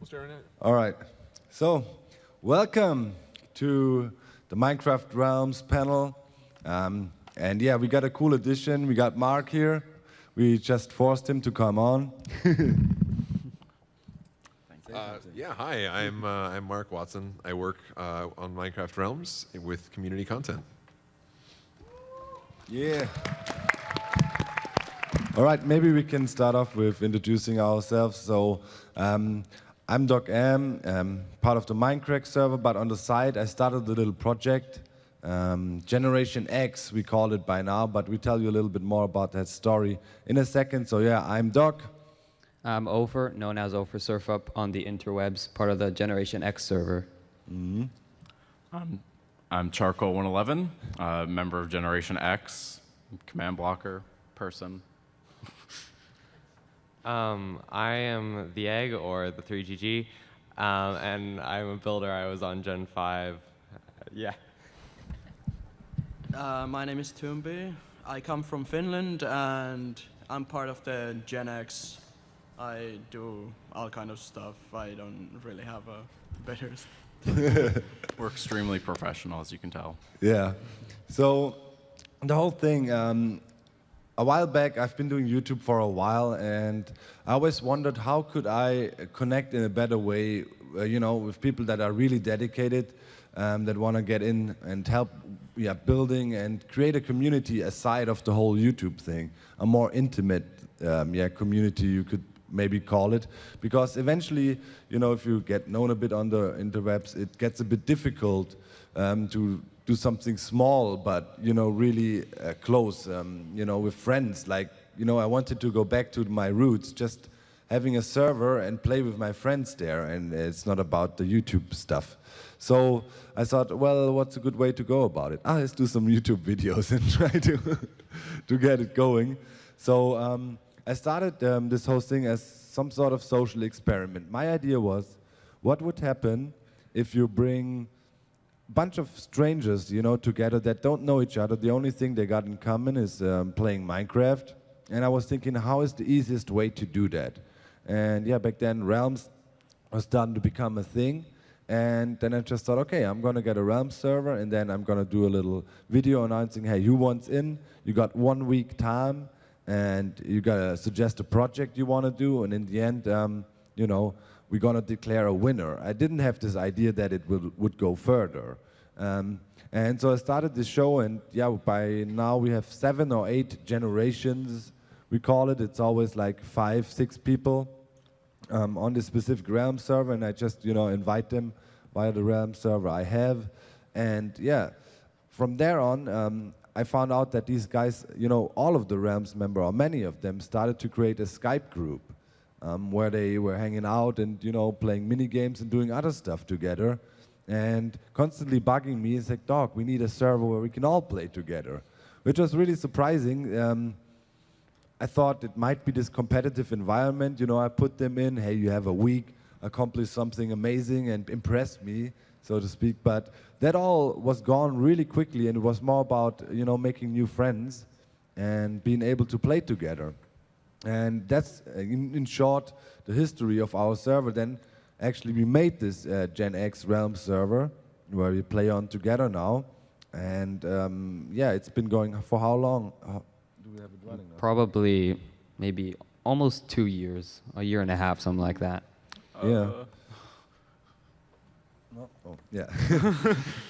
staring at. All right. So, welcome to the Minecraft Realms panel. And yeah, we got a cool addition. We got Mark here. We just forced him to come on. Yeah, hi. I'm Mark Watson. I work on Minecraft Realms with community content. Yeah. All right, maybe we can start off with introducing ourselves. So, I'm Doc M, part of the Minecraft server, but on the side I started a little project, Generation X we call it by now, but we tell you a little bit more about that story in a second. So yeah, I'm Doc. I'm Ofer, known as Ofer Surfup on the interwebs, part of the Generation X server. I'm Charcoal 111, member of Generation X, command blocker person. I am the Egg, or the 3GG, and I'm a builder. I was on Gen 5. Yeah. My name is Tumbi. I come from Finland, and I'm part of the Gen X. I do all kind of stuff. I don't really have a better... We're extremely professional, as you can tell. Yeah. So the whole thing, a while back I've been doing YouTube for a while, and I always wondered how could I connect in a better way, with people that are really dedicated, that want to get in and help building and create a community aside of the whole YouTube thing, a more intimate community you could maybe call it, because eventually, if you get known a bit on the interwebs, it gets a bit difficult to do something small, but really close, with friends. Like, I wanted to go back to my roots, just having a server and play with my friends there, and it's not about the YouTube stuff. So I thought, well, what's a good way to go about it? Let's do some YouTube videos and try to get it going. So I started this whole thing as some sort of social experiment. My idea was, what would happen if you bring a bunch of strangers, together that don't know each other. The only thing they got in common is playing Minecraft. And I was thinking, how is the easiest way to do that? And yeah, back then Realms was starting to become a thing. And then I just thought, okay, I'm going to get a Realms server, and then I'm going to do a little video announcing, hey, who wants in? You got 1 week time, and you got to suggest a project you want to do. And in the end, we're going to declare a winner. I didn't have this idea that it would go further. And so I started this show, and yeah, by now we have 7 or 8 generations, we call it. It's always like 5, 6 people on this specific Realm server, and I just, invite them via the Realm server I have. And yeah, from there on, I found out that these guys, all of the Realms members, or many of them, started to create a Skype group where they were hanging out and, playing mini games and doing other stuff together. And constantly bugging me, it's like, Doc, we need a server where we can all play together, which was really surprising. I thought it might be this competitive environment. I put them in, hey, you have a week, accomplish something amazing and impress me, so to speak. But that all was gone really quickly, and it was more about, making new friends and being able to play together. And that's, in short, the history of our server. Then actually we made this Gen X Realm server where we play on together now. And yeah, it's been going for how long? Do we have it running now? Probably maybe almost 2 years, a year and a half, something like that. Yeah. Oh, yeah.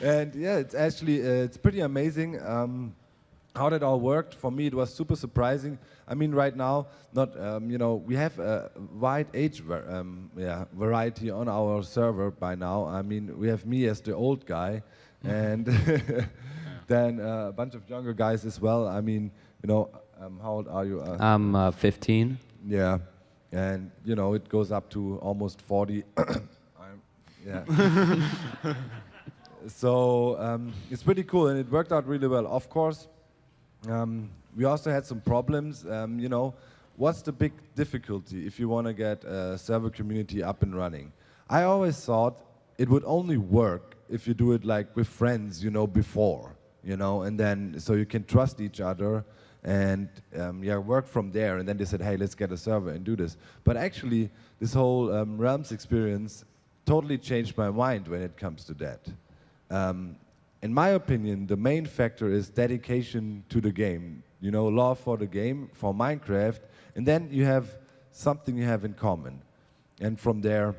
And yeah, it's actually, it's pretty amazing how that all worked. For me, it was super surprising. I mean, right now, not we have a wide age variety on our server by now. I mean, we have me as the old guy, and then a bunch of younger guys as well. I mean, how old are you? I'm 15. Yeah, and it goes up to almost 40. Yeah. So it's pretty cool, and it worked out really well. Of course, we also had some problems. What's the big difficulty if you want to get a server community up and running? I always thought it would only work if you do it like with friends, before, and then so you can trust each other and work from there. And then they said, hey, let's get a server and do this. But actually, this whole Realms experience totally changed my mind when it comes to that. In my opinion, the main factor is dedication to the game. You know, love for the game, for Minecraft, and then you have something you have in common. And from there,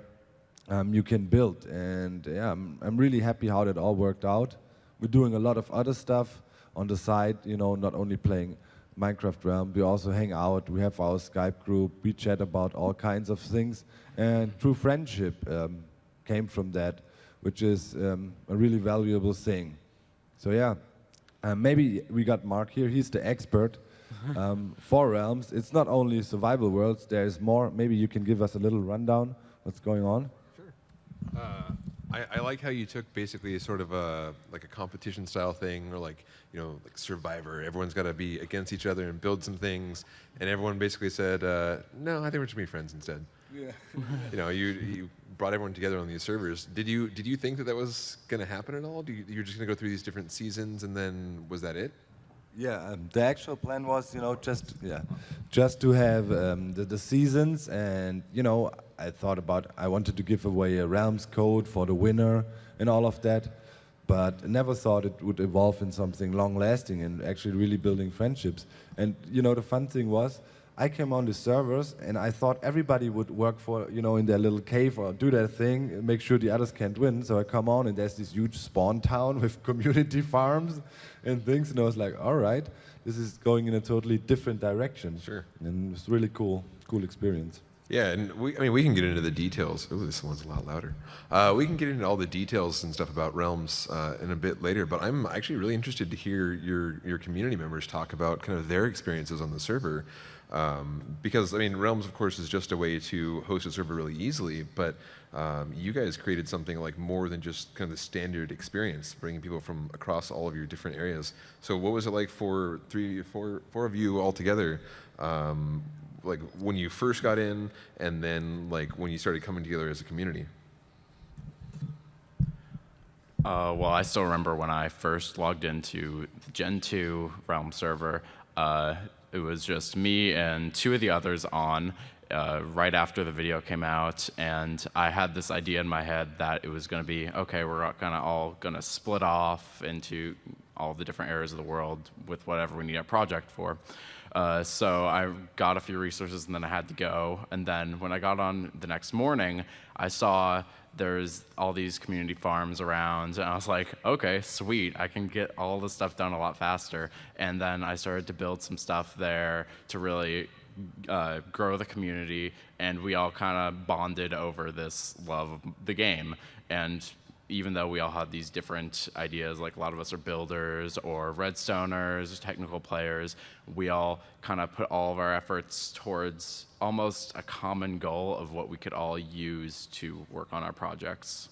you can build. And yeah, I'm really happy how that all worked out. We're doing a lot of other stuff on the side, you know, not only playing Minecraft Realm, we also hang out, we have our Skype group, we chat about all kinds of things. And true friendship came from that, which is a really valuable thing. So yeah, maybe we got Mark here, he's the expert for Realms. It's not only survival worlds, there's more. Maybe you can give us a little rundown, what's going on? Sure. I like how you took basically a sort of like a competition style thing, or like, you know, like Survivor. Everyone's got to be against each other and build some things, and everyone basically said, no, I think we're just gonna be friends instead. Yeah. You know, you brought everyone together on these servers. Did you think that was gonna happen at all? You were just gonna go through these different seasons, and then was that it? Yeah, the actual plan was, you know, just to have the seasons, and you know, I wanted to give away a Realms code for the winner and all of that, but never thought it would evolve in something long-lasting and actually really building friendships. And you know, the fun thing was, I came on the servers and I thought everybody would work for, you know, in their little cave or do their thing, make sure the others can't win. So I come on and there's this huge spawn town with community farms and things, and I was like, all right, this is going in a totally different direction. Sure. And it's really cool experience. Yeah, and we can get into the details. Ooh, this one's a lot louder. We can get into all the details and stuff about Realms in a bit later, but I'm actually really interested to hear your community members talk about kind of their experiences on the server. Because, I mean, Realms, of course, is just a way to host a server really easily, but you guys created something like more than just kind of the standard experience, bringing people from across all of your different areas. So what was it like for four of you all together? Like when you first got in, and then like when you started coming together as a community? Well, I still remember when I first logged into the Gen 2 Realm server. It was just me and two of the others on right after the video came out, and I had this idea in my head that it was going to be, okay, we're all going to split off into all the different areas of the world with whatever we need a project for. So I got a few resources and then I had to go. And then when I got on the next morning, I saw there's all these community farms around, and I was like, okay, sweet, I can get all this stuff done a lot faster. And then I started to build some stuff there to really grow the community, and we all kind of bonded over this love of the game. And even though we all had these different ideas, like a lot of us are builders or redstoners, technical players, we all kind of put all of our efforts towards almost a common goal of what we could all use to work on our projects.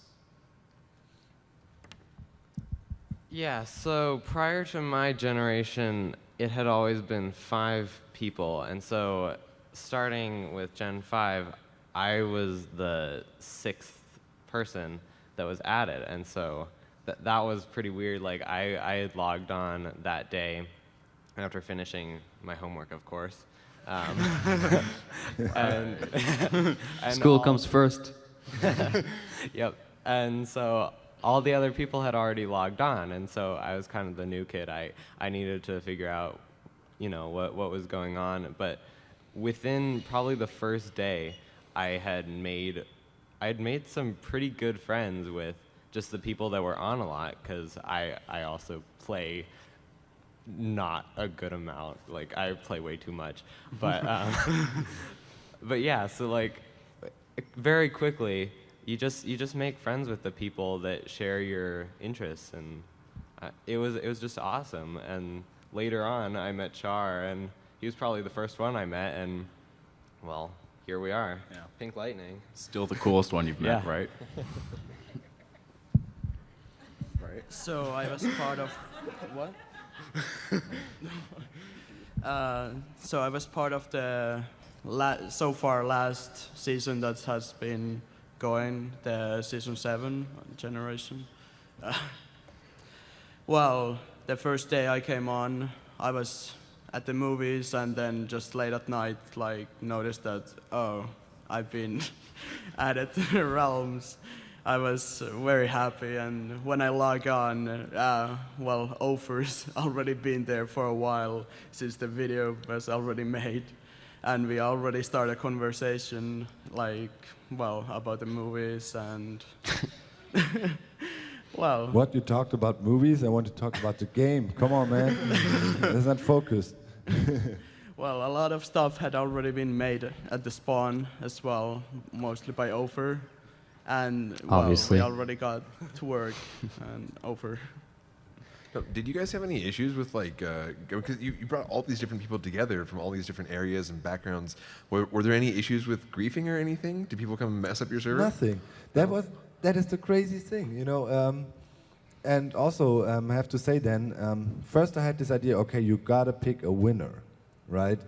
Yeah, so prior to my generation, it had always been 5 people, and so starting with Gen 5, I was the 6th person that was added, and so that was pretty weird. Like I had logged on that day after finishing my homework, of course. And School comes first. Yep. And so all the other people had already logged on, and so I was kind of the new kid. I needed to figure out, you know, what was going on. But within probably the first day, I had made some pretty good friends with just the people that were on a lot, because I also play not a good amount. Like, I play way too much. But, but yeah, so like, very quickly, you just make friends with the people that share your interests, and it was just awesome. And later on, I met Char, and he was probably the first one I met, and well, here we are. Yeah. Pink Lightning. Still the coolest one you've met, Yeah. right? So I was part of what? So I was part of the so far last season that has been going, the season 7 generation. Well, the first day I came on, I was at the movies, and then just late at night, like noticed that, oh, I've been added to the Realms. I was very happy, and when I log on, well, Ofer's already been there for a while since the video was already made, and we already started a conversation, like, well, about the movies and, well. What, you talked about movies? I want to talk about the game. Come on, man. That's not focused. Well, a lot of stuff had already been made at the spawn as well, mostly by Ofer. And well, Obviously. we already got to work and Ofer. No, did you guys have any issues with like, because you brought all these different people together from all these different areas and backgrounds. Were there any issues with griefing or anything? Did people come and mess up your server? Nothing. That is the crazy thing, you know. And also, I have to say then, first I had this idea, okay, you gotta pick a winner, right?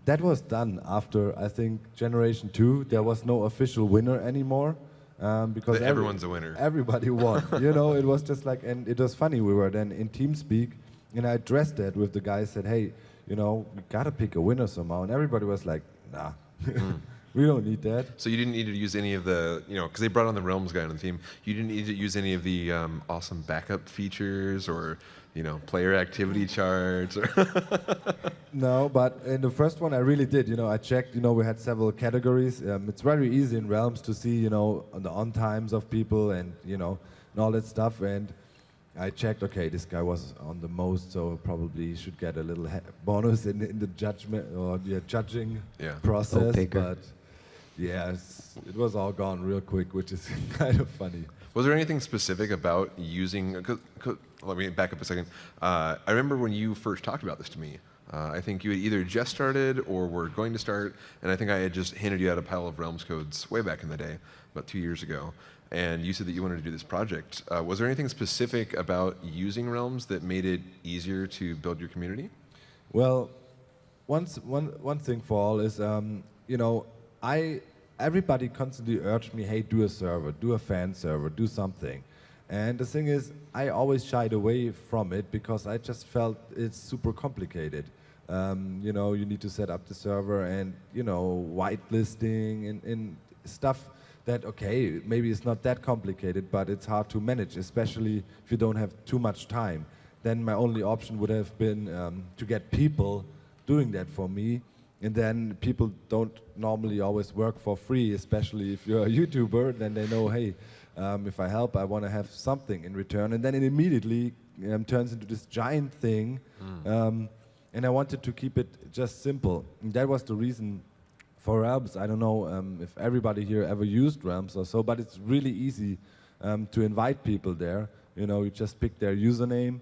That was done after, I think, Generation 2. There was no official winner anymore. Because everyone's a winner. Everybody won. You know, it was just like, and it was funny, we were then in TeamSpeak, and I addressed that with the guy, said, hey, you know, we gotta pick a winner somehow. And everybody was like, nah, we don't need that. So you didn't need to use any of the, you know, because they brought on the Realms guy on the team. You didn't need to use any of the awesome backup features or, you know, player activity charts. Or No, but in the first one I really did. You know, I checked. You know, we had several categories. It's very easy in Realms to see, you know, the on times of people and you know, and all that stuff. And I checked. Okay, this guy was on the most, so probably he should get a little bonus in the judgment or the judging process. But yes, it was all gone real quick, which is kind of funny. Was there anything specific about using? Let me back up a second. I remember when you first talked about this to me. I think you had either just started or were going to start, and I think I had just handed you out a pile of Realms codes way back in the day, about 2 years ago. And you said that you wanted to do this project. Was there anything specific about using Realms that made it easier to build your community? Well, one thing for all is, you know, everybody constantly urged me, hey, do a server, do a fan server, do something. And the thing is, I always shied away from it because I just felt it's super complicated. You know, you need to set up the server and, you know, whitelisting and stuff that, okay, maybe it's not that complicated, but it's hard to manage, especially if you don't have too much time. Then my only option would have been to get people doing that for me. And then people don't normally always work for free, especially if you're a YouTuber, then they know, hey, if I help, I want to have something in return. And then it immediately turns into this giant thing. And I wanted to keep it just simple. And that was the reason for Realms. I don't know if everybody here ever used Realms or so, but it's really easy to invite people there. You know, you just pick their username,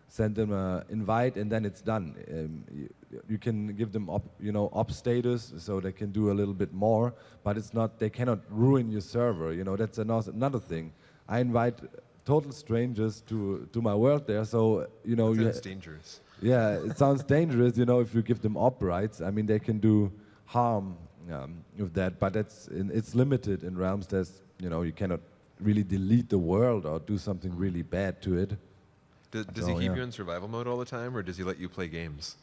send them an invite, and then it's done. You can give them op status, so they can do a little bit more, but it's not. They cannot ruin your server. You know, that's another thing. I invite total strangers to my world there, so you know. It's dangerous. Yeah, it sounds dangerous. You know, if you give them op rights, I mean, they can do harm with that, but it's limited in Realms. There's, you know, you cannot really delete the world or do something really bad to it. Does he keep you in survival mode all the time, or does he let you play games?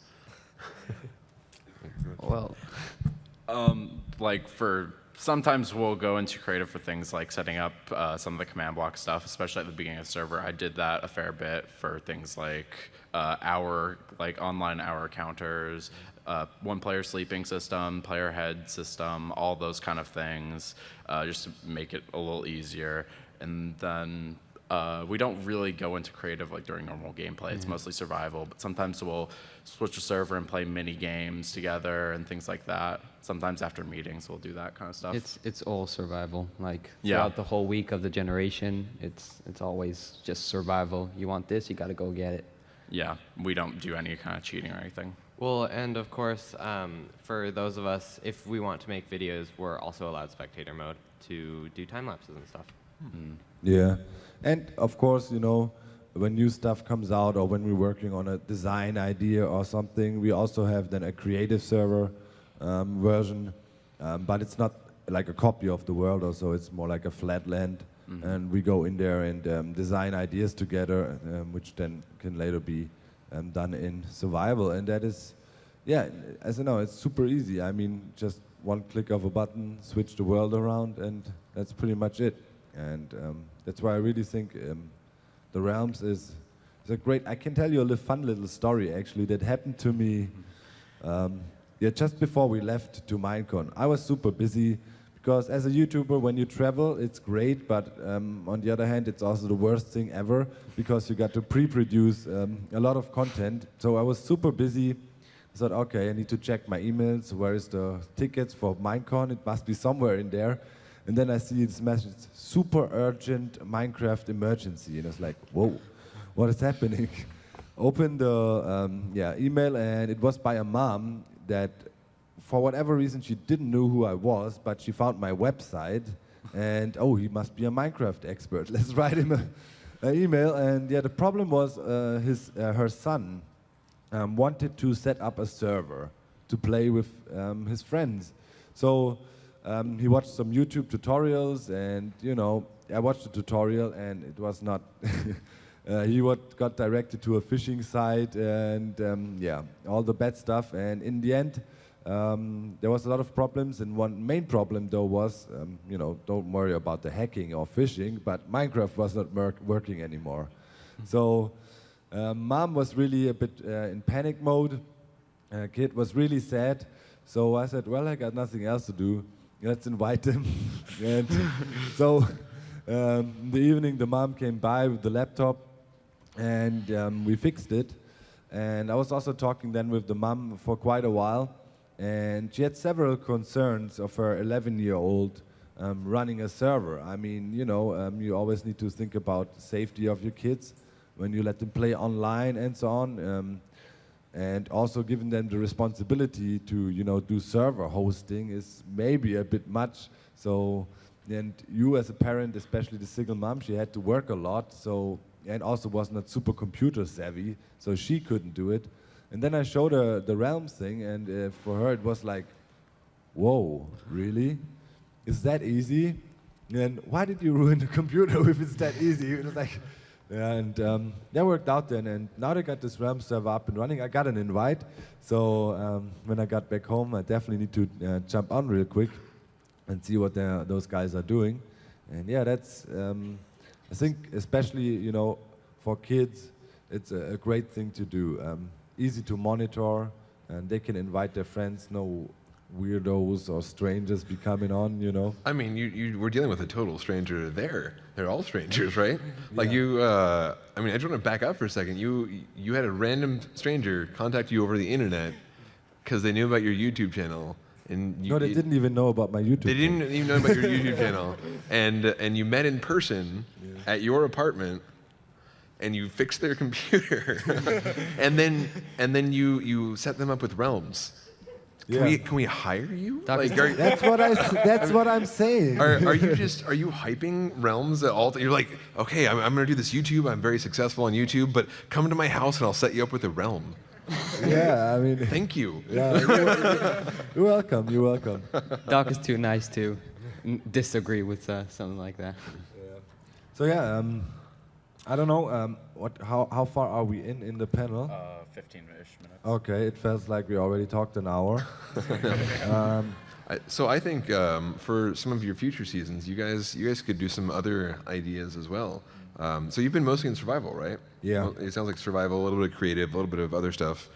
Well, like sometimes we'll go into creative for things like setting up some of the command block stuff, especially at the beginning of the server. I did that a fair bit for things like online hour counters, one player sleeping system, player head system, all those kind of things, just to make it a little easier. And then we don't really go into creative like during normal gameplay. It's mostly survival, but sometimes we'll switch a server and play mini games together and things like that. Sometimes after meetings we'll do that kind of stuff. it's all survival. Like Yeah. throughout the whole week of the generation, it's always just survival. You want this, you got to go get it. Yeah, we don't do any kind of cheating or anything. Well, and of course, for those of us, if we want to make videos, we're also allowed spectator mode to do time lapses and stuff. Yeah, and of course, you know, when new stuff comes out or when we're working on a design idea or something, we also have then a creative server version, but it's not like a copy of the world or so, it's more like a flat land, and we go in there and design ideas together, which then can later be done in survival, and that is yeah, as I know, it's super easy. I mean, just one click of a button, switch the world around, and that's pretty much it. And that's why I really think the Realms is a great. I can tell you a fun little story actually that happened to me. Yeah, just before we left to MINECON, I was super busy because as a YouTuber, when you travel, it's great, but on the other hand, it's also the worst thing ever because you got to pre-produce a lot of content. So I was super busy. I thought, okay, I need to check my emails. Where is the tickets for MINECON? It must be somewhere in there. And then I see this message, super urgent Minecraft emergency. And I was like, whoa, what is happening? Open the email, and it was by a mom that, for whatever reason, she didn't know who I was, but she found my website, and oh, he must be a Minecraft expert. Let's write him an email. And yeah, the problem was her son wanted to set up a server to play with his friends. So he watched some YouTube tutorials, and you know, I watched the tutorial, and it was not. He got directed to a phishing site, and yeah, all the bad stuff. And in the end, there was a lot of problems. And one main problem, though, was, you know, don't worry about the hacking or phishing, but Minecraft was not working anymore. So mom was really a bit in panic mode. Kid was really sad. So I said, well, I got nothing else to do. Let's invite him. And so in the evening, the mom came by with the laptop, and we fixed it. And I was also talking then with the mom for quite a while, and she had several concerns of her 11-year-old running a server. I mean, you know, you always need to think about the safety of your kids when you let them play online and so on. And also giving them the responsibility to, you know, do server hosting is maybe a bit much. So, and you as a parent, especially the single mom, she had to work a lot. So, and also was not super computer savvy, so she couldn't do it. And then I showed her the Realms thing, and for her it was like, whoa, really? Is that easy? And why did you ruin the computer if it's that easy? It was like, and that worked out then, and now they got this Realms server up and running. I got an invite, so when I got back home, I definitely need to jump on real quick and see what those guys are doing. And yeah, that's, I think especially, you know, for kids, it's a great thing to do. Easy to monitor, and they can invite their friends, no weirdos or strangers be coming on, you know. I mean, you were dealing with a total stranger there. They're all strangers, right? Like you, I mean, I just want to back up for a second. You had a random stranger contact you over the internet because they knew about your YouTube channel. And No, they didn't even know about my YouTube They didn't even know about your YouTube channel. And you met in person at your apartment, and you fixed their computer. and then you set them up with Realms. Can we hire you? Like, That's what I'm saying. Are you hyping Realms at all? You're like, okay, I'm gonna do this YouTube. I'm very successful on YouTube, but come to my house and I'll set you up with a Realm. Yeah, I mean. Thank you. Yeah, you're welcome. You're welcome. Doc is too nice to disagree with something like that. So yeah, I don't know. How far are we in the panel? 15-ish minutes. Okay, it feels like we already talked an hour. So I think for some of your future seasons, you guys could do some other ideas as well. So you've been mostly in survival, right? Yeah. Well, it sounds like survival, a little bit of creative, a little bit of other stuff.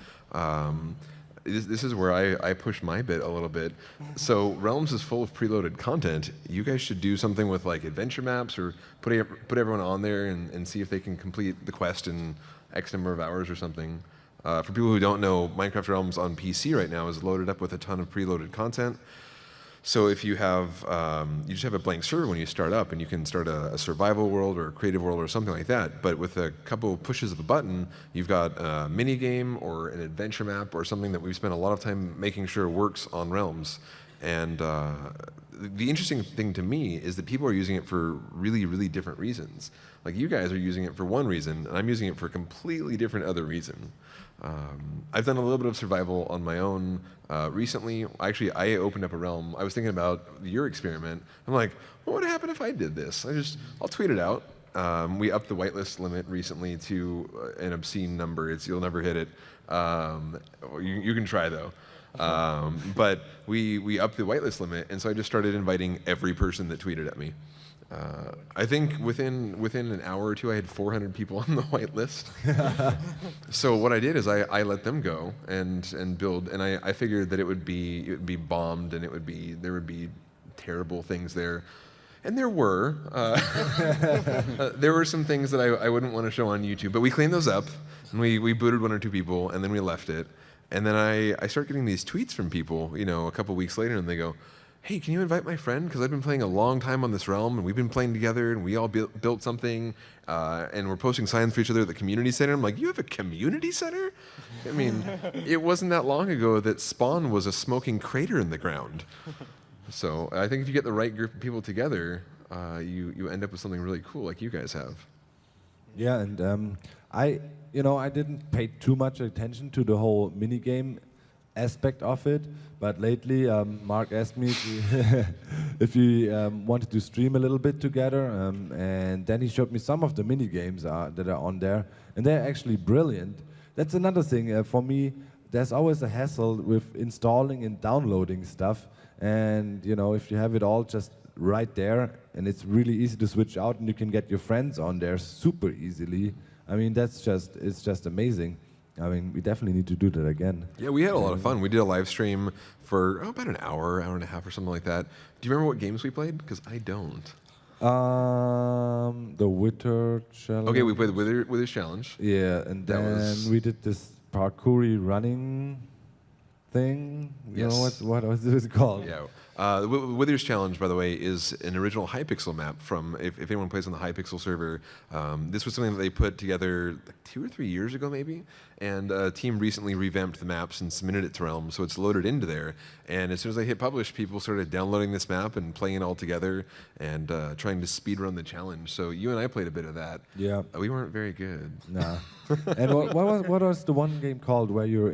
This is where I push my bit a little bit. So Realms is full of preloaded content. You guys should do something with like adventure maps, or put everyone on there and see if they can complete the quest in X number of hours or something. For people who don't know, Minecraft Realms on PC right now is loaded up with a ton of preloaded content. So if you have, you just have a blank server when you start up, and you can start a survival world or a creative world or something like that. But with a couple pushes of a button, you've got a mini game or an adventure map or something that we've spent a lot of time making sure works on Realms. And the interesting thing to me is that people are using it for really, really different reasons. Like you guys are using it for one reason, and I'm using it for a completely different other reason. I've done a little bit of survival on my own recently. Actually, I opened up a realm. I was thinking about your experiment. I'm like, what would happen if I did this? I'll tweet it out, we upped the whitelist limit recently to an obscene number. You'll never hit it. You can try though. But we upped the whitelist limit, and so I just started inviting every person that tweeted at me. I think within an hour or two, I had 400 people on the whitelist. So what I did is I let them go and build, and I figured that it would be bombed, and there would be terrible things there. And there were. There were some things that I wouldn't want to show on YouTube, but we cleaned those up, and we booted 1 or 2 people, and then we left it. And then I start getting these tweets from people, a couple weeks later, and they go, "Hey, can you invite my friend? Because I've been playing a long time on this realm, and we've been playing together, and we all built something, and we're posting signs for each other at the community center." I'm like, "You have a community center?" I mean, it wasn't that long ago that Spawn was a smoking crater in the ground. So I think if you get the right group of people together, you end up with something really cool like you guys have. Yeah, and I didn't pay too much attention to the whole minigame aspect of it, but lately Mark asked me if we wanted to stream a little bit together, and then he showed me some of the mini games that are on there, and they're actually brilliant. That's another thing for me. There's always a hassle with installing and downloading stuff, and if you have it all just right there, and it's really easy to switch out, and you can get your friends on there super easily. I mean, it's just amazing. I mean, we definitely need to do that again. Yeah, we had a lot of fun. We did a live stream for about an hour and a half or something like that. Do you remember what games we played? Because I don't. The Wither Challenge. Okay, we played the Wither Challenge. Yeah, and then we did this parkoury running thing. You know what was this called? Yeah. The Wither's Challenge, by the way, is an original Hypixel map from, if anyone plays on the Hypixel server, this was something that they put together like 2 or 3 years ago, maybe, and a team recently revamped the maps and submitted it to REALMS, so it's loaded into there, and as soon as I hit publish, people started downloading this map and playing it all together and trying to speedrun the challenge, so you and I played a bit of that. Yeah. We weren't very good. Nah. And what was the one game called where you're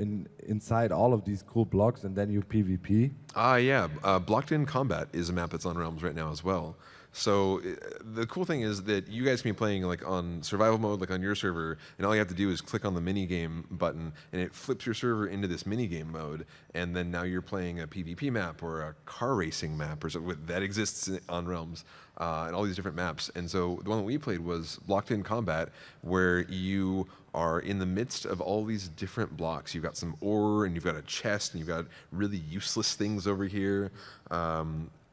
inside all of these cool blocks and then you PvP? Yeah. Blocked-in Combat is a map that's on Realms right now as well. So the cool thing is that you guys can be playing like on survival mode, like on your server, and all you have to do is click on the minigame button, and it flips your server into this minigame mode, and then now you're playing a PvP map or a car racing map or something that exists on Realms, and all these different maps. And so the one that we played was Blocked-in Combat, where you are in the midst of all these different blocks. You've got some ore, and you've got a chest, and you've got really useless things over here.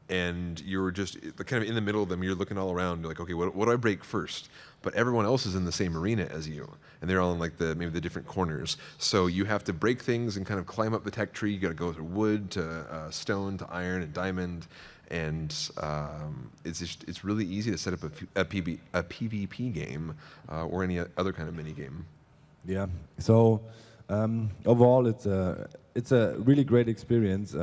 And you're just kind of in the middle of them. You're looking all around. You're like, okay, what do I break first? But everyone else is in the same arena as you, and they're all in like maybe the different corners. So you have to break things and kind of climb up the tech tree. You got to go through wood to stone to iron and diamond, and it's really easy to set up a PvP game or any other kind of mini game. Yeah. So overall, it's a really great experience.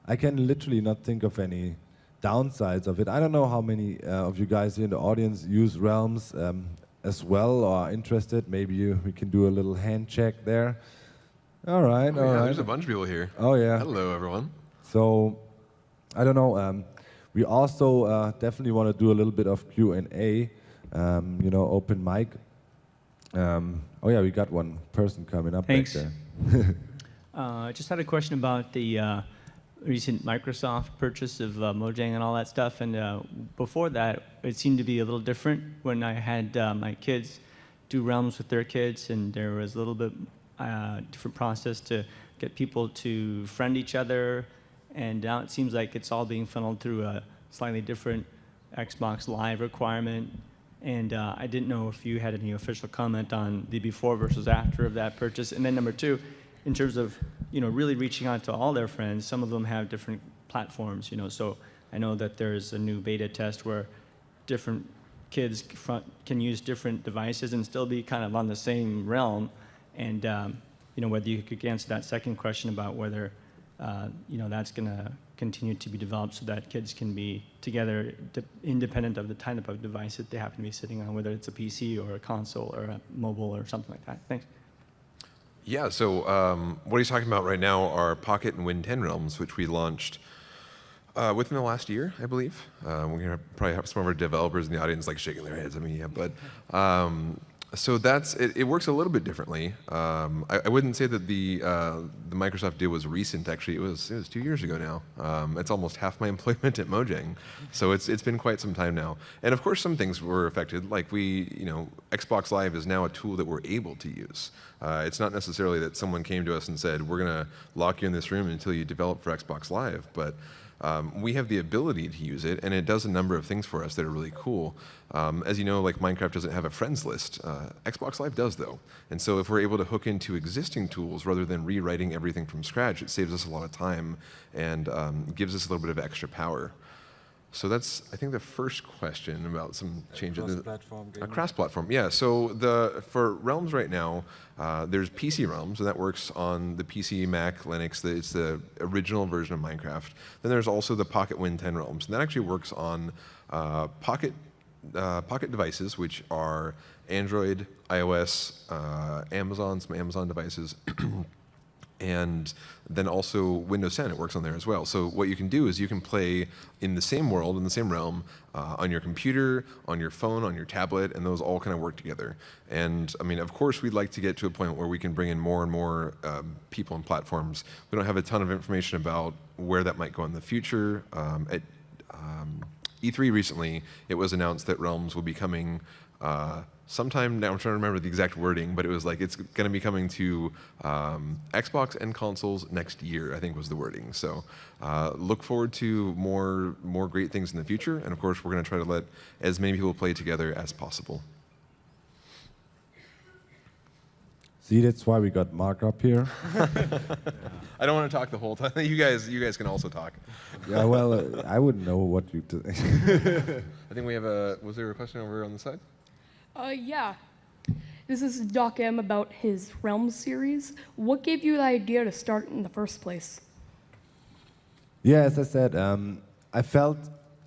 I can literally not think of any downsides of it. I don't know how many of you guys here in the audience use Realms as well or are interested. Maybe we can do a little hand check there. All right, all right. There's a bunch of people here. Oh, yeah. Hello, everyone. So, I don't know. We also definitely want to do a little bit of Q&A, open mic. Oh, yeah, we got one person coming up Thanks. back there. I just had a question about the recent Microsoft purchase of Mojang and all that stuff. And before that, it seemed to be a little different when I had my kids do Realms with their kids, and there was a little bit different process to get people to friend each other. And now it seems like it's all being funneled through a slightly different Xbox Live requirement. And I didn't know if you had any official comment on the before versus after of that purchase. And then number two, in terms of really reaching out to all their friends, some of them have different platforms. So I know that there's a new beta test where different kids can use different devices and still be kind of on the same realm. And whether you could answer that second question about whether that's going to continue to be developed so that kids can be together independent of the type of device that they happen to be sitting on, whether it's a PC or a console or a mobile or something like that. Thanks. Yeah, so what he's talking about right now are Pocket and Win 10 Realms, which we launched Within the last year, I believe. We're going to probably have some of our developers in the audience like shaking their heads at me, yeah, but so that's it works a little bit differently. I wouldn't say that the Microsoft deal was recent. Actually, it was 2 years ago now. It's almost half my employment at Mojang, so it's been quite some time now. And of course, some things were affected. Like Xbox Live is now a tool that we're able to use. It's not necessarily that someone came to us and said, we're going to lock you in this room until you develop for Xbox Live, but we have the ability to use it, and it does a number of things for us that are really cool. As you know, like Minecraft doesn't have a friends list. Xbox Live does, though. And so if we're able to hook into existing tools rather than rewriting everything from scratch, it saves us a lot of time and gives us a little bit of extra power. So that's, I think, the first question about some changes. Cross-platform gaming. A cross-platform, yeah. So for Realms right now, there's PC Realms, and that works on the PC, Mac, Linux. It's the original version of Minecraft. Then there's also the Pocket Win 10 Realms, and that actually works on Pocket devices, which are Android, iOS, some Amazon devices. And then also Windows 10, it works on there as well. So what you can do is you can play in the same world, in the same realm, on your computer, on your phone, on your tablet, and those all kind of work together. And I mean, of course, we'd like to get to a point where we can bring in more and more people and platforms. We don't have a ton of information about where that might go in the future. At E3 recently, it was announced that Realms will be coming sometime now. I'm trying to remember the exact wording, but it was like it's going to be coming to Xbox and consoles next year, I think was the wording. So look forward to more great things in the future, and of course we're going to try to let as many people play together as possible. See, that's why we got Mark up here. I don't want to talk the whole time. You guys can also talk. Yeah, well, I wouldn't know what you do. I think we have was there a question over on the side? Yeah. This is Doc M about his Realms series. What gave you the idea to start in the first place? Yeah, as I said, I felt,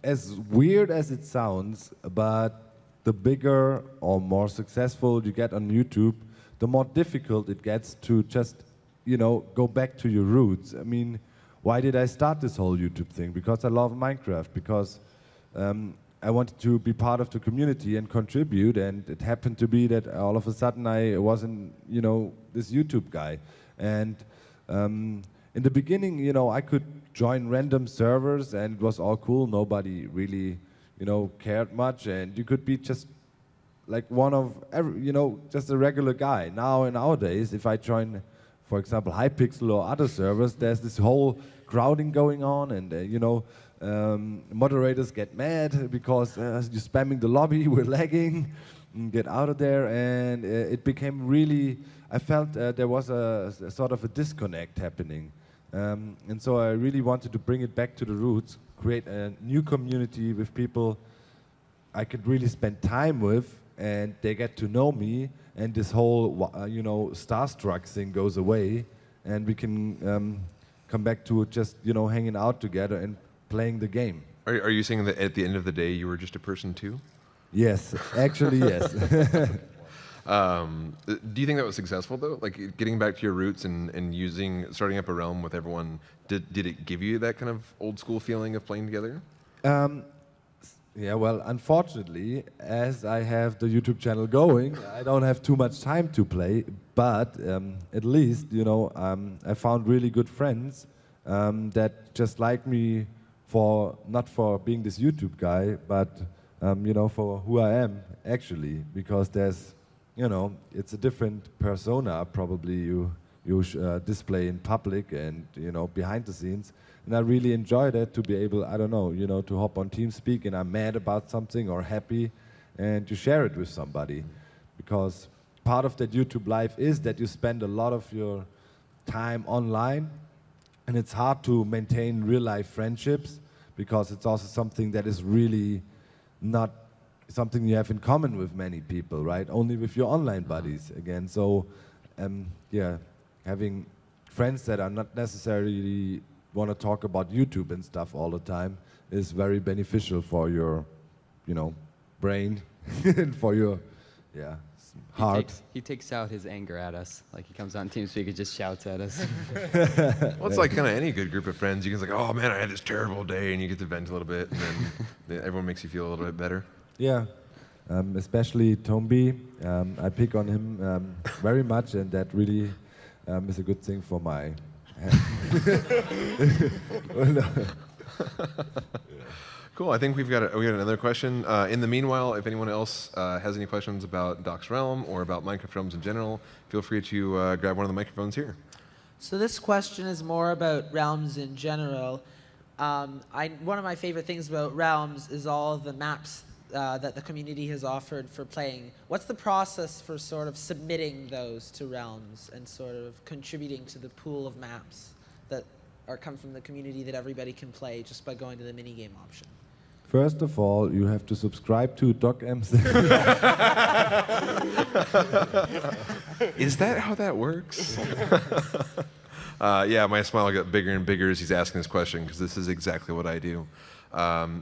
as weird as it sounds, but the bigger or more successful you get on YouTube, the more difficult it gets to just, go back to your roots. I mean, why did I start this whole YouTube thing? Because I love Minecraft, because I wanted to be part of the community and contribute, and it happened to be that all of a sudden I wasn't, this YouTube guy. And in the beginning, I could join random servers, and it was all cool. Nobody really, cared much, and you could be just like one of every, just a regular guy. Nowadays, if I join, for example, Hypixel or other servers, there's this whole crowding going on, and moderators get mad because you're spamming the lobby, we're lagging, get out of there, and it became really, I felt there was a sort of a disconnect happening. And so I really wanted to bring it back to the roots, create a new community with people I could really spend time with, and they get to know me, and this whole, starstruck thing goes away, and we can come back to just, hanging out together and playing the game. Are you saying that at the end of the day you were just a person too? Yes, actually, yes. Do you think that was successful though? Like getting back to your roots and starting up a realm with everyone, did it give you that kind of old school feeling of playing together? Yeah, well, unfortunately, as I have the YouTube channel going, I don't have too much time to play, but at least, I found really good friends that just like me not for being this YouTube guy, but, for who I am, actually, because there's, it's a different persona probably you display in public and, behind the scenes. And I really enjoy that, to be able, I don't know, to hop on TeamSpeak and I'm mad about something or happy, and to share it with somebody. Because part of that YouTube life is that you spend a lot of your time online, and it's hard to maintain real life friendships, because it's also something that is really not something you have in common with many people, right? Only with your online buddies, again. So, yeah, having friends that are not necessarily want to talk about YouTube and stuff all the time is very beneficial for your, brain and for your, hard. He takes out his anger at us. Like he comes on TeamSpeak and just shouts at us. Well, it's like kind of any good group of friends. You can say, oh man, I had this terrible day, and you get to vent a little bit, and then everyone makes you feel a little bit better. Yeah, especially Tombi. I pick on him very much, and that really is a good thing for my. Cool. I think we got another question. In the meanwhile, if anyone else has any questions about Doc's Realm or about Minecraft Realms in general, feel free to grab one of the microphones here. So this question is more about Realms in general. One of my favorite things about Realms is all of the maps that the community has offered for playing. What's the process for sort of submitting those to Realms and sort of contributing to the pool of maps that come from the community that everybody can play just by going to the minigame option? First of all, you have to subscribe to DocM's. Is that how that works? Yeah, my smile got bigger and bigger as he's asking this question, because this is exactly what I do.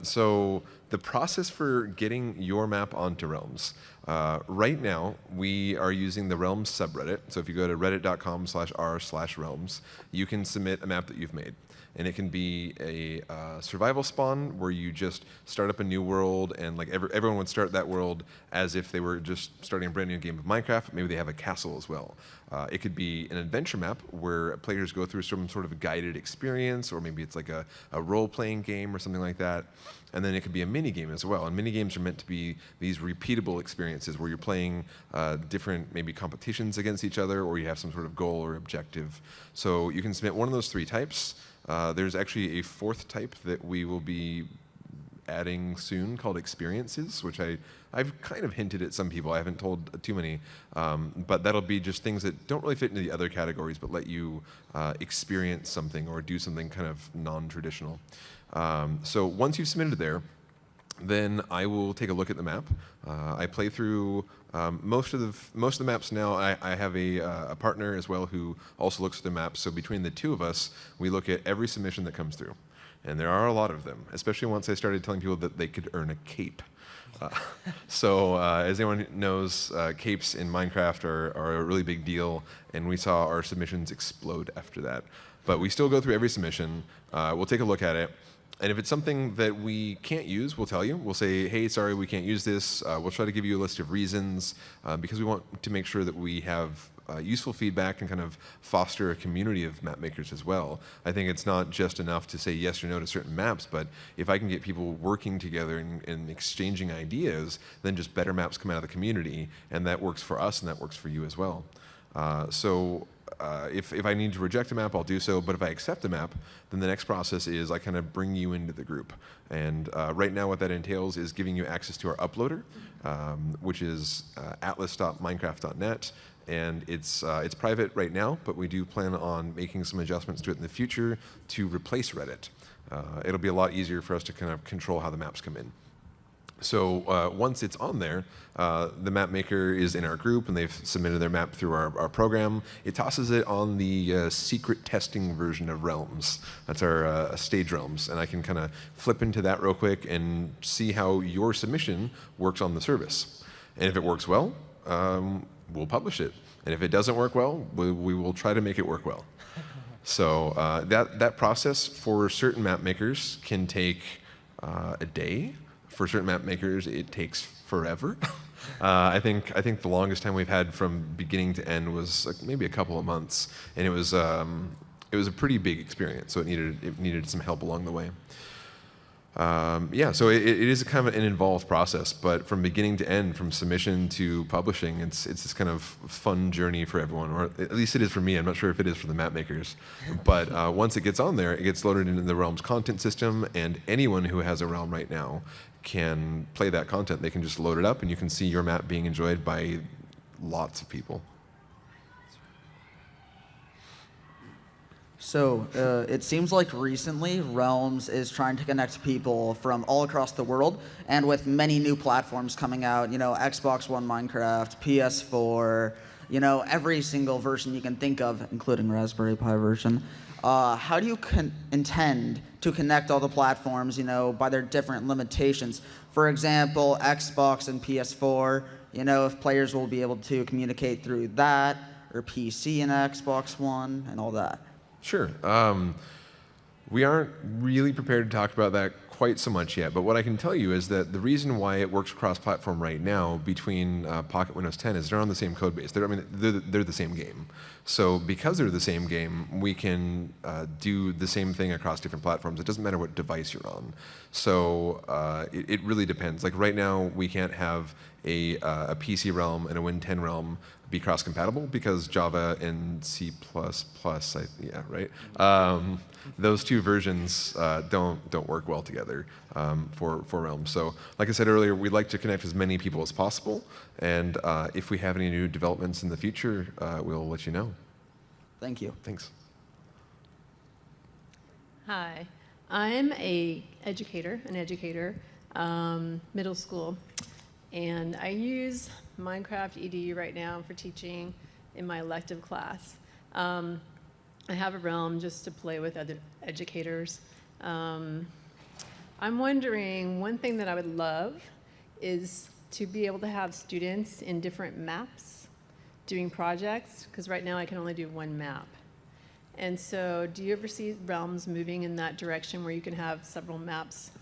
So the process for getting your map onto Realms. Right now, we are using the Realms subreddit. So if you go to reddit.com/r/realms, you can submit a map that you've made. And it can be a survival spawn where you just start up a new world, and like everyone would start that world as if they were just starting a brand new game of Minecraft. Maybe they have a castle as well. It could be an adventure map where players go through some sort of a guided experience, or maybe it's like a role-playing game or something like that. And then it could be a mini game as well. And mini games are meant to be these repeatable experiences where you're playing different maybe competitions against each other, or you have some sort of goal or objective. So you can submit one of those three types. There's actually a fourth type that we will be adding soon called experiences, which I've kind of hinted at some people. I haven't told too many, but that'll be just things that don't really fit into the other categories, but let you experience something or do something kind of non-traditional. So once you've submitted there, then I will take a look at the map. I play through most of the maps now. I have a partner as well who also looks at the maps. So between the two of us, we look at every submission that comes through, and there are a lot of them. Especially once I started telling people that they could earn a cape. So as anyone knows, capes in Minecraft are a really big deal, and we saw our submissions explode after that. But we still go through every submission. We'll take a look at it. And if it's something that we can't use, we'll tell you. We'll say, hey, sorry, we can't use this. We'll try to give you a list of reasons because we want to make sure that we have useful feedback and kind of foster a community of map makers as well. I think it's not just enough to say yes or no to certain maps, but if I can get people working together and exchanging ideas, then just better maps come out of the community, and that works for us and that works for you as well. If I need to reject a map, I'll do so. But if I accept a map, then the next process is I kind of bring you into the group. And right now what that entails is giving you access to our uploader, which is atlas.minecraft.net. And it's private right now, but we do plan on making some adjustments to it in the future to replace Reddit. It'll be a lot easier for us to kind of control how the maps come in. So once it's on there, the map maker is in our group and they've submitted their map through our program. It tosses it on the secret testing version of Realms. That's our stage Realms. And I can kind of flip into that real quick and see how your submission works on the service. And if it works well, we'll publish it. And if it doesn't work well, we will try to make it work well. So that process for certain map makers can take a day. For certain map makers, it takes forever. I think the longest time we've had from beginning to end was like maybe a couple of months, and it was a pretty big experience. So it needed some help along the way. Yeah, so it is kind of an involved process, but from beginning to end, from submission to publishing, it's this kind of fun journey for everyone, or at least it is for me. I'm not sure if it is for the map makers, but once it gets on there, it gets loaded into the Realms content system, and anyone who has a Realm right now can play that content. They can just load it up, and you can see your map being enjoyed by lots of people. So it seems like recently Realms is trying to connect people from all across the world, and with many new platforms coming out, Xbox One Minecraft, PS4, every single version you can think of, including Raspberry Pi version. How do you intend to connect all the platforms, by their different limitations? For example, Xbox and PS4, you know, if players will be able to communicate through that, or PC and Xbox One, and all that. Sure. We aren't really prepared to talk about that quite so much yet, but what I can tell you is that the reason why it works cross-platform right now between Pocket Windows 10 is they're on the same code base. They're the same game. So because they're the same game, we can do the same thing across different platforms. It doesn't matter what device you're on. So it really depends. Like right now, we can't have a PC realm and a Win 10 realm be cross-compatible because Java and C++, yeah, right? Those two versions don't work well together for Realms. So like I said earlier, we'd like to connect as many people as possible, and if we have any new developments in the future, we'll let you know. Thank you. Thanks. Hi, I'm an educator, middle school, and I use Minecraft EDU right now for teaching in my elective class. I have a realm just to play with other educators. I'm wondering, one thing that I would love is to be able to have students in different maps doing projects, because right now I can only do one map. And so do you ever see realms moving in that direction where you can have several maps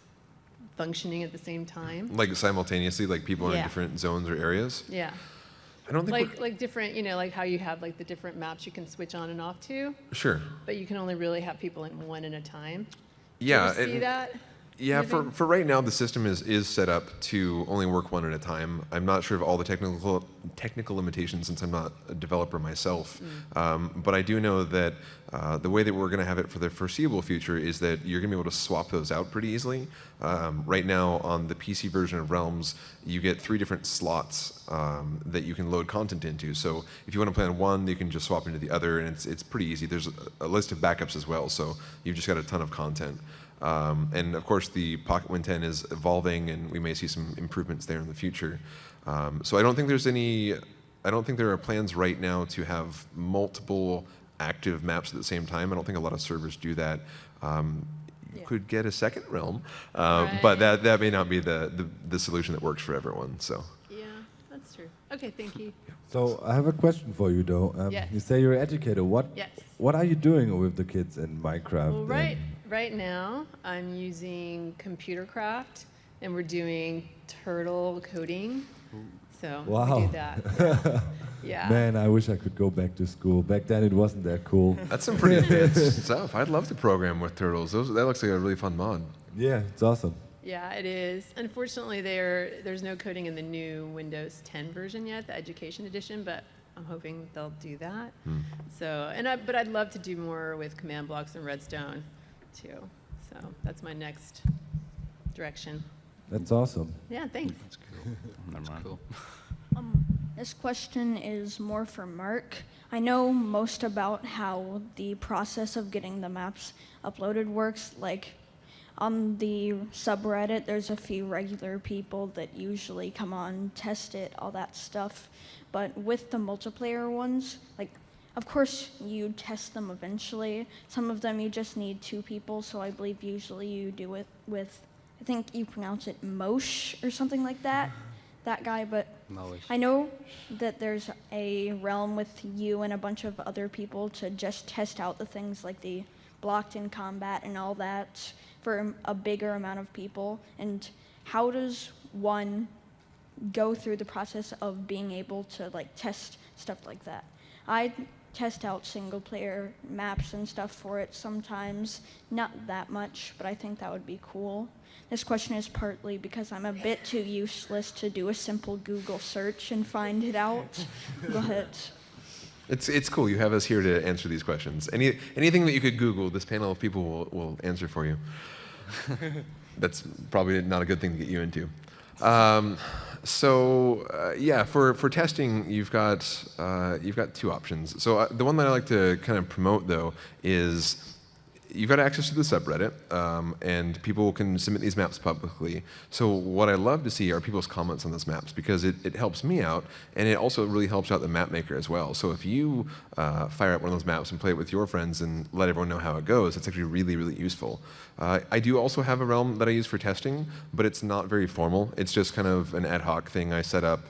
functioning at the same time? Like simultaneously, like people in different zones or areas? Yeah. I don't think like different, you know, like how you have like the different maps you can switch on and off to. Sure. But you can only really have people in one at a time. Yeah. Do you ever see that? Yeah, moving? for right now, the system is set up to only work one at a time. I'm not sure of all the technical limitations since I'm not a developer myself. But I do know that the way that we're going to have it for the foreseeable future is that you're going to be able to swap those out pretty easily. Right now, on the PC version of Realms, you get 3 different slots that you can load content into. So if you want to play on one, you can just swap into the other, and it's pretty easy. There's a list of backups as well, so you've just got a ton of content. And of course, the Pocket Win 10 is evolving, and we may see some improvements there in the future. So I don't think there are plans right now to have multiple active maps at the same time. I don't think a lot of servers do that. You could get a second realm, but that may not be the solution that works for everyone. So. Yeah, that's true. Okay, thank you. So I have a question for you, though. Yes. You say you're an educator. Yes. What are you doing with the kids in Minecraft? Well, right now, I'm using computer craft, and we're doing turtle coding. So wow. we do that. Yeah. Man, I wish I could go back to school. Back then, it wasn't that cool. That's some pretty advanced stuff. I'd love to program with turtles. That looks like a really fun mod. Yeah, it's awesome. Yeah, it is. Unfortunately, there's no coding in the new Windows 10 version yet, the Education Edition, but I'm hoping they'll do that. So, but I'd love to do more with command blocks and Redstone, too. So that's my next direction. That's awesome. Yeah, thanks. That's cool. That's cool. This question is more for Mark. I know most about how the process of getting the maps uploaded works. Like on the subreddit, there's a few regular people that usually come on, test it, all that stuff. But with the multiplayer ones, like, of course you test them eventually. Some of them you just need 2 people, so I believe usually you do it with, I think you pronounce it Mosh or something like that. That guy, but I know that there's a realm with you and a bunch of other people to just test out the things like the blocked in combat and all that for a bigger amount of people. And how does one go through the process of being able to like test stuff like that? I test out single player maps and stuff for it sometimes, not that much, but I think that would be cool. This question is partly because I'm a bit too useless to do a simple Google search and find it out. Go ahead. It's cool. You have us here to answer these questions. Anything that you could Google, this panel of people will answer for you. That's probably not a good thing to get you into. Yeah, for testing, you've got 2 options. So the one that I like to kind of promote, though, is you've got access to the subreddit, and people can submit these maps publicly. So what I love to see are people's comments on those maps, because it helps me out, and it also really helps out the map maker as well. So if you fire up one of those maps and play it with your friends and let everyone know how it goes, it's actually really, really useful. I do also have a realm that I use for testing, but it's not very formal. It's just kind of an ad hoc thing I set up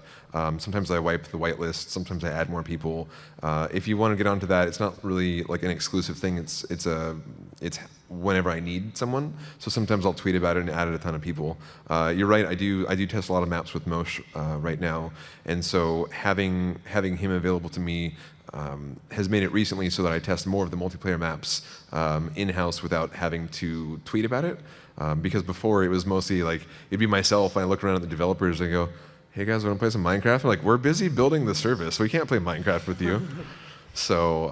Sometimes I wipe the whitelist. Sometimes I add more people. If you want to get onto that, it's not really like an exclusive thing. It's whenever I need someone. So sometimes I'll tweet about it and add a ton of people. You're right. I do test a lot of maps with Moshe right now, and so having him available to me has made it recently so that I test more of the multiplayer maps in-house without having to tweet about it. Because before it was mostly like it'd be myself. I look around at the developers and go, "Hey guys, want to play some Minecraft?" I'm like, "We're busy building the service, so we can't play Minecraft with you." So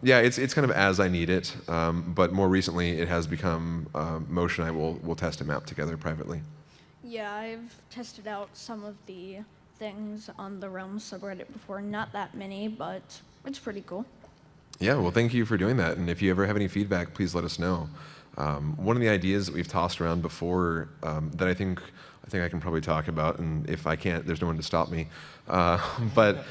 yeah, it's kind of as I need it. But more recently, it has become Moshe and I will test a map together privately. Yeah, I've tested out some of the things on the Realms subreddit before. Not that many, but it's pretty cool. Yeah, well, thank you for doing that. And if you ever have any feedback, please let us know. One of the ideas that we've tossed around before that I think I can probably talk about, and if I can't, there's no one to stop me. But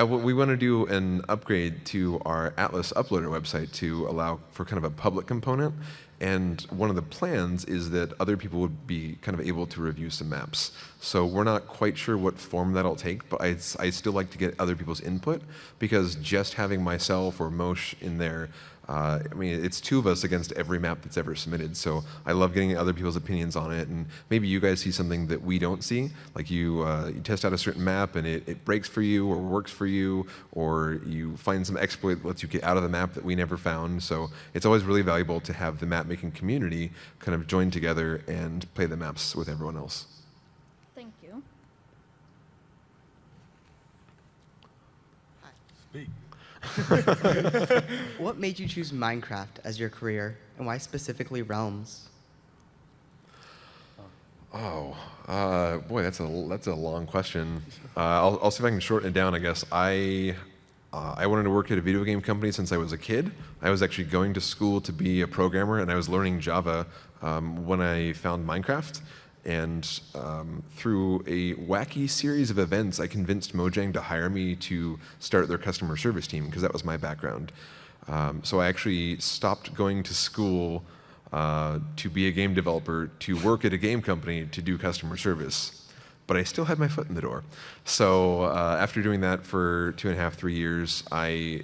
we want to do an upgrade to our Atlas uploader website to allow for kind of a public component. And one of the plans is that other people would be kind of able to review some maps. So we're not quite sure what form that'll take, but I still like to get other people's input, because just having myself or Moshe in there, I mean, it's two of us against every map that's ever submitted. So I love getting other people's opinions on it, and maybe you guys see something that we don't see. Like you test out a certain map and it breaks for you or works for you, or you find some exploit that lets you get out of the map that we never found. So it's always really valuable to have the map making community kind of join together and play the maps with everyone else. Thank you. Speak. What made you choose Minecraft as your career, and why specifically Realms? Oh, boy, that's a long question. I'll see if I can shorten it down, I guess. I wanted to work at a video game company since I was a kid. I was actually going to school to be a programmer, and I was learning Java when I found Minecraft. And through a wacky series of events, I convinced Mojang to hire me to start their customer service team, because that was my background. So I actually stopped going to school to be a game developer, to work at a game company to do customer service. But I still had my foot in the door. So after doing that for 2.5, 3 years, I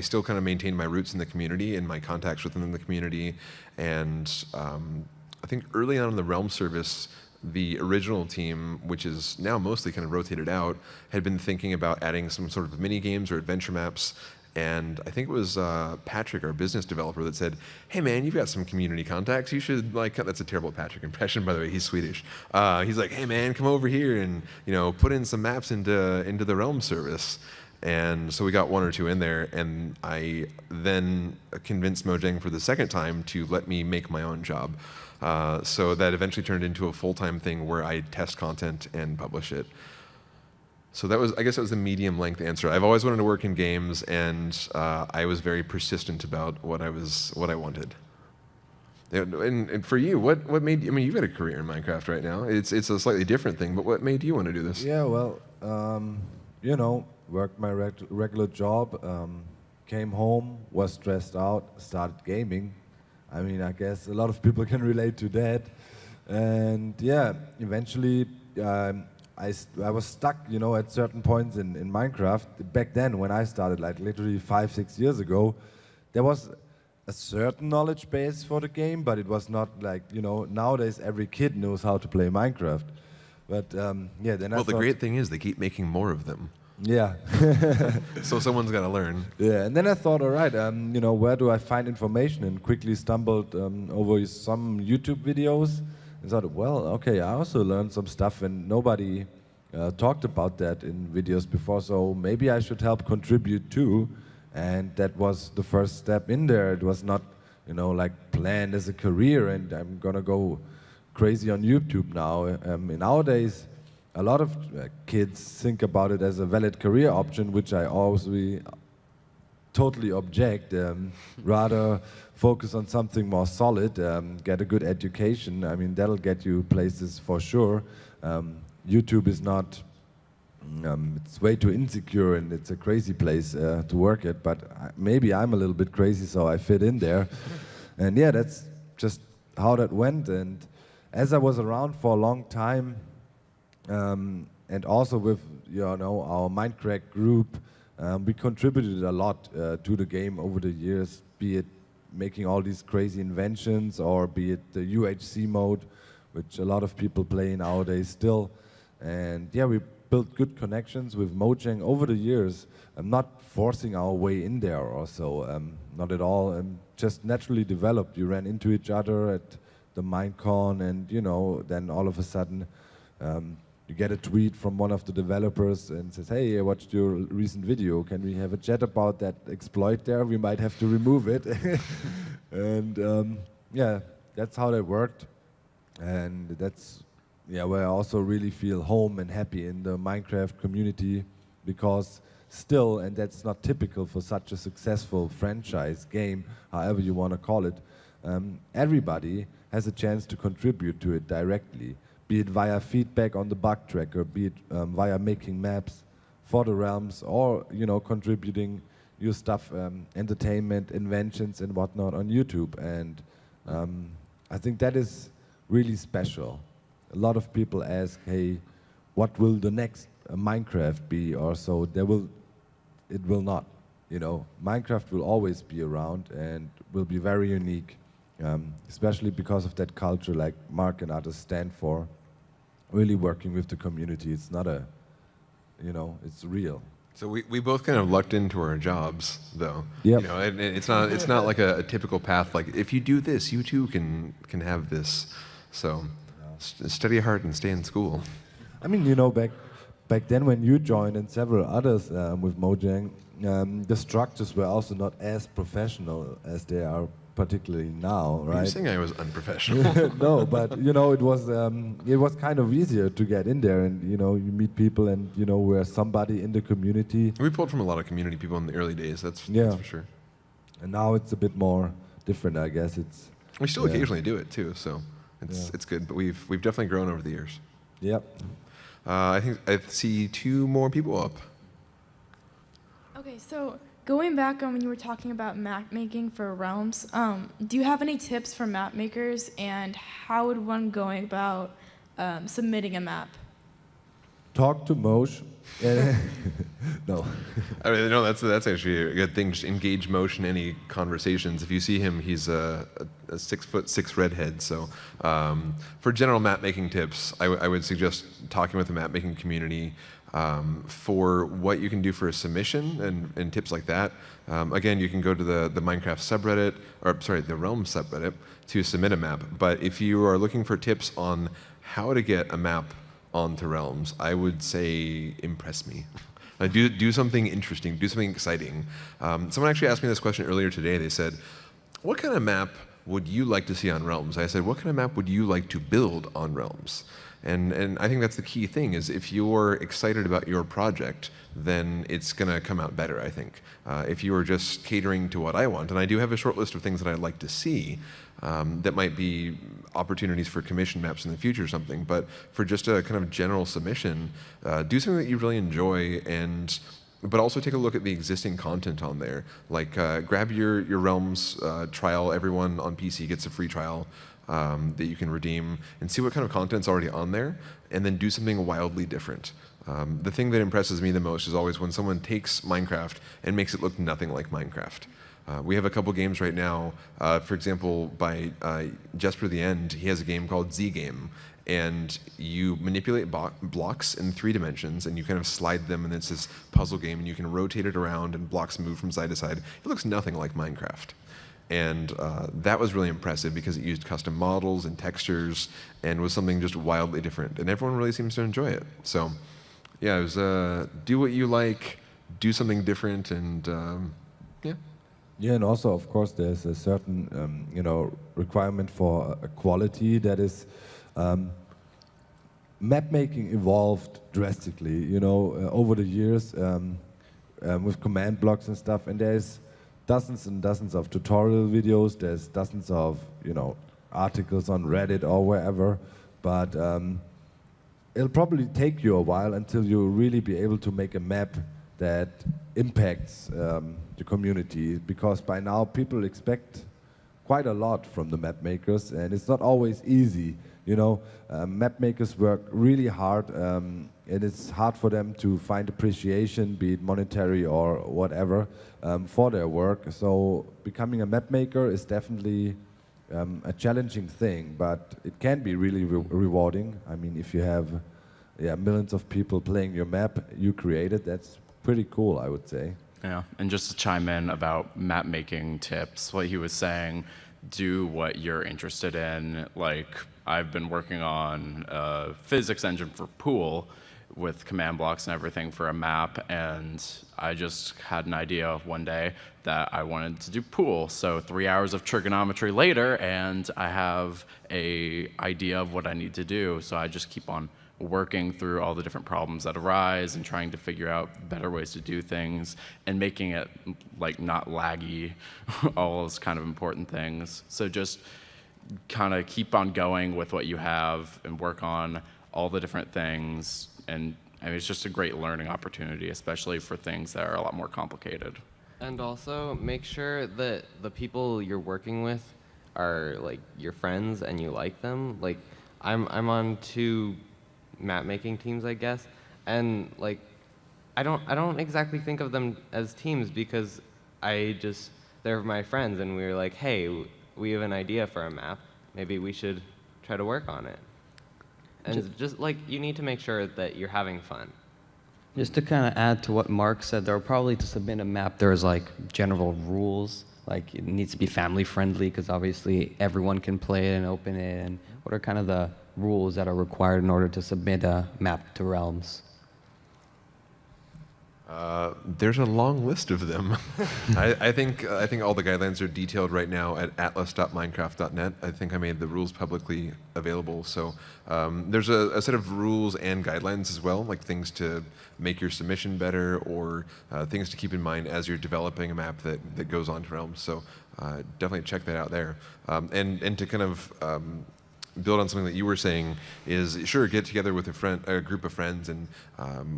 still kind of maintained my roots in the community and my contacts within the community. And I think early on in the Realm service, the original team, which is now mostly kind of rotated out, had been thinking about adding some sort of mini games or adventure maps. And I think it was Patrick, our business developer, that said, "Hey man, you've got some community contacts. You should like." That's a terrible Patrick impression, by the way. He's Swedish. He's like, "Hey man, come over here and put in some maps into the Realm service." And so we got 1 or 2 in there, and I then convinced Mojang for the second time to let me make my own job. So that eventually turned into a full-time thing where I test content and publish it. So I guess that was the medium-length answer. I've always wanted to work in games, and I was very persistent about what I wanted. And for you, what made you? I mean, you've got a career in Minecraft right now. It's a slightly different thing, but what made you want to do this? Yeah, well, worked my regular job, came home, was stressed out, started gaming. I mean, I guess a lot of people can relate to that. And yeah, eventually I was stuck, at certain points in Minecraft. Back then, when I started, like literally 5, 6 years ago, there was a certain knowledge base for the game, but it was not like, nowadays every kid knows how to play Minecraft. But yeah, then the great thing is they keep making more of them. Yeah. So someone's got to learn. Yeah, and then I thought, all right, where do I find information? And quickly stumbled over some YouTube videos and thought, well, okay, I also learned some stuff, and nobody talked about that in videos before, so maybe I should help contribute too. And that was the first step in there. It was not, like planned as a career, and I'm gonna go crazy on YouTube now. Nowadays, a lot of kids think about it as a valid career option, which I also totally object. Rather focus on something more solid, get a good education. I mean, that'll get you places for sure. YouTube is not, it's way too insecure, and it's a crazy place to work at, but maybe I'm a little bit crazy, so I fit in there. And yeah, that's just how that went. And as I was around for a long time, and also with our Minecraft group, we contributed a lot to the game over the years, be it making all these crazy inventions or be it the UHC mode, which a lot of people play nowadays still. And yeah, we built good connections with Mojang over the years. I'm not forcing our way in there or so, not at all. Just naturally developed. You ran into each other at the MINECON, and then all of a sudden you get a tweet from one of the developers and says, "Hey, I watched your recent video. Can we have a chat about that exploit there? We might have to remove it." And yeah, that's how that worked. And that's where I also really feel home and happy in the Minecraft community, because still, and that's not typical for such a successful franchise game, however you want to call it, everybody has a chance to contribute to it directly, be it via feedback on the bug tracker, be it via making maps for the realms, or contributing your stuff, entertainment, inventions and whatnot on YouTube. And I think that is really special. A lot of people ask, hey, what will the next Minecraft be or so? It will not. Minecraft will always be around and will be very unique, especially because of that culture like Mark and others stand for, really working with the community. It's not it's real. So we both kind of lucked into our jobs, though. Yep. And it's not like a typical path. Like, if you do this, you too can have this. So study hard and stay in school. I mean, back then when you joined and several others with Mojang, the structures were also not as professional as they are particularly now, right? You're saying I was unprofessional. No, but it was kind of easier to get in there, and you meet people, and we're somebody in the community. We pulled from a lot of community people in the early days. That's for sure. And now it's a bit more different, I guess. We still occasionally do it too, so it's good. But we've definitely grown over the years. Yep. I think I see 2 more people up. Okay, so going back on when you were talking about map making for Realms, do you have any tips for map makers, and how would one go about submitting a map? Talk to Moshe. No. I mean, no, that's actually a good thing. Just engage Moshe in any conversations. If you see him, he's a 6'6" redhead. So for general map making tips, I would suggest talking with the map making community for what you can do for a submission and tips like that. Again, you can go to the Minecraft subreddit, or sorry, the Realms subreddit to submit a map. But if you are looking for tips on how to get a map onto Realms, I would say impress me. Do something interesting, do something exciting. Someone actually asked me this question earlier today. They said, what kind of map would you like to see on Realms? I said, what kind of map would you like to build on Realms? And I think that's the key thing, is if you're excited about your project, then it's going to come out better, I think. If you are just catering to what I want, and I do have a short list of things that I'd like to see, that might be opportunities for commission maps in the future or something, but for just a kind of general submission, do something that you really enjoy, but also take a look at the existing content on there. Like, grab your Realms trial. Everyone on PC gets a free trial that you can redeem, and see what kind of content's already on there, and then do something wildly different. The thing that impresses me the most is always when someone takes Minecraft and makes it look nothing like Minecraft. We have a couple games right now, for example, by Jesper the End. He has a game called Z Game, and you manipulate blocks in 3 dimensions, and you kind of slide them, and it's this puzzle game, and you can rotate it around, and blocks move from side to side. It looks nothing like Minecraft. And that was really impressive because it used custom models and textures and was something just wildly different. And everyone really seems to enjoy it. So yeah, it was do what you like, do something different, and yeah. Yeah, and also, of course, there's a certain requirement for a quality that is. Map making evolved drastically, over the years with command blocks and stuff, and there's dozens and dozens of tutorial videos, there's dozens of articles on Reddit or wherever, but it'll probably take you a while until you really be able to make a map that impacts the community, because by now people expect quite a lot from the map makers, and it's not always easy. You know, map makers work really hard, and it's hard for them to find appreciation, be it monetary or whatever, for their work. So becoming a map maker is definitely a challenging thing, but it can be really rewarding. I mean, if you have millions of people playing your map you created, that's pretty cool, I would say. Yeah, and just to chime in about map making tips, what he was saying, do what you're interested in. Like, I've been working on a physics engine for pool with command blocks and everything for a map, and I just had an idea one day that I wanted to do pool. So 3 hours of trigonometry later, and I have a idea of what I need to do. So I just keep on working through all the different problems that arise and trying to figure out better ways to do things and making it like not laggy, all those kind of important things. So just kind of keep on going with what you have and work on all the different things. And I mean, it's just a great learning opportunity, especially for things that are a lot more complicated. And also make sure that the people you're working with are like your friends and you like them. Like I'm on 2 map making teams, I guess, and like I don't exactly think of them as teams because they're my friends, and we were like, hey, we have an idea for a map, maybe we should try to work on it. And just like, you need to make sure that you're having fun. Just to kind of add to what Mark said, there are probably, to submit a map, there's like general rules, like it needs to be family friendly because obviously everyone can play it and open it, and what are kind of the rules that are required in order to submit a map to Realms? There's a long list of them. I think all the guidelines are detailed right now at atlas.minecraft.net. I think I made the rules publicly available. So there's a set of rules and guidelines as well, like things to make your submission better or things to keep in mind as you're developing a map that goes on to Realms. So definitely check that out there. And to kind of build on something that you were saying is, sure, get together with a group of friends and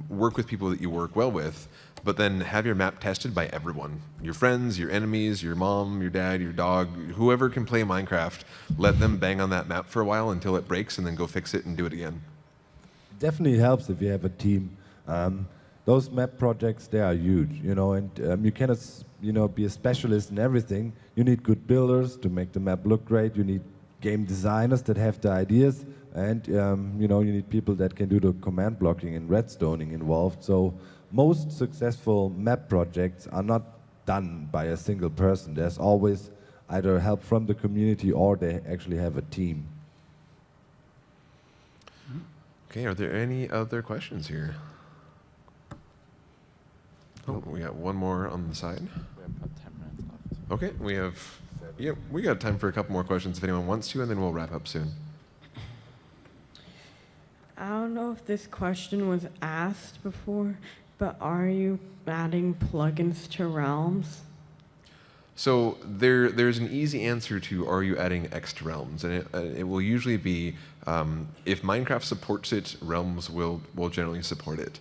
work with people that you work well with, but then have your map tested by everyone. Your friends, your enemies, your mom, your dad, your dog, whoever can play Minecraft, let them bang on that map for a while until it breaks and then go fix it and do it again. Definitely helps if you have a team. Those map projects, they are huge, you know, and you cannot, be a specialist in everything. You need good builders to make the map look great. You need game designers that have the ideas, and you need people that can do the command blocking and redstoning involved. So most successful map projects are not done by a single person. There's always either help from the community or they actually have a team. Okay, are there any other questions here? Oh, we got one more on the side. We have about 10 minutes left. Okay, we got time for a couple more questions if anyone wants to, and then we'll wrap up soon. I don't know if this question was asked before, but are you adding plugins to Realms? So there's an easy answer to, are you adding X to Realms? And it will usually be, if Minecraft supports it, Realms will generally support it.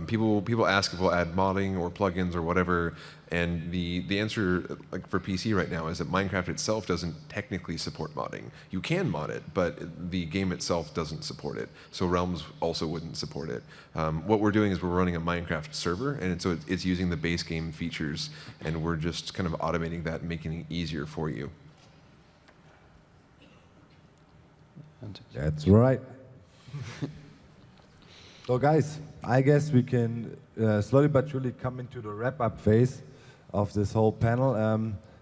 People ask if we'll add modding or plugins or whatever, and the answer, like for PC right now, is that Minecraft itself doesn't technically support modding. You can mod it, but the game itself doesn't support it. So Realms also wouldn't support it. What we're doing is we're running a Minecraft server, and so it's using the base game features, and we're just kind of automating that and making it easier for you. That's right. So guys, I guess we can slowly but surely come into the wrap-up phase of this whole panel.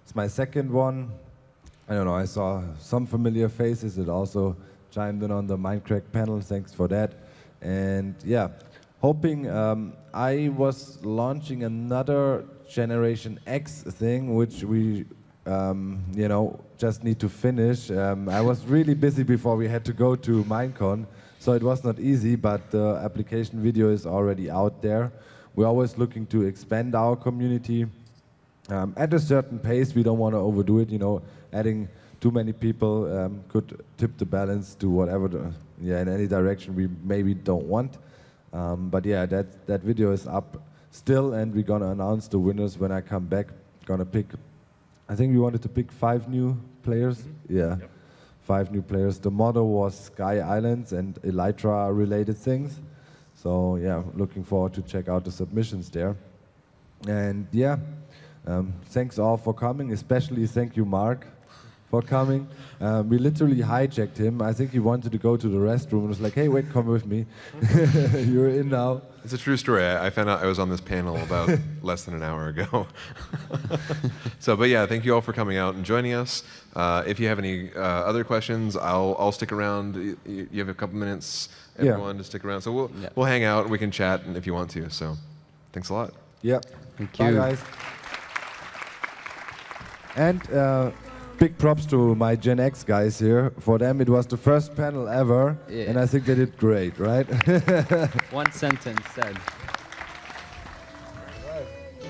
It's my second one. I don't know, I saw some familiar faces. It also chimed in on the Minecraft panel. Thanks for that. And yeah, hoping I was launching another Generation X thing, which we just need to finish. I was really busy before we had to go to MINECON, so it was not easy, but the application video is already out there. We're always looking to expand our community at a certain pace. We don't want to overdo it, adding too many people could tip the balance to whatever, in any direction we maybe don't want. But yeah, that video is up still, and we're gonna announce the winners when I come back. Gonna pick I think we wanted to pick 5 new players. Yeah, 5 new players. The motto was Sky Islands and Elytra related things. So yeah, looking forward to check out the submissions there. And yeah, thanks all for coming, especially thank you, Mark, for coming. We literally hijacked him. I think he wanted to go to the restroom and was like, hey, wait, come with me. You're in now. It's a true story. I found out I was on this panel about less than an hour ago. So, but yeah, thank you all for coming out and joining us. If you have any other questions, I'll stick around. You have a couple minutes, everyone, to stick around. So we'll hang out and we can chat if you want to. So, thanks a lot. Yep. Thank Bye, you. guys. And big props to my Gen X guys here. For them, it was the first panel ever, Yeah. and I think they did great, right? One sentence said.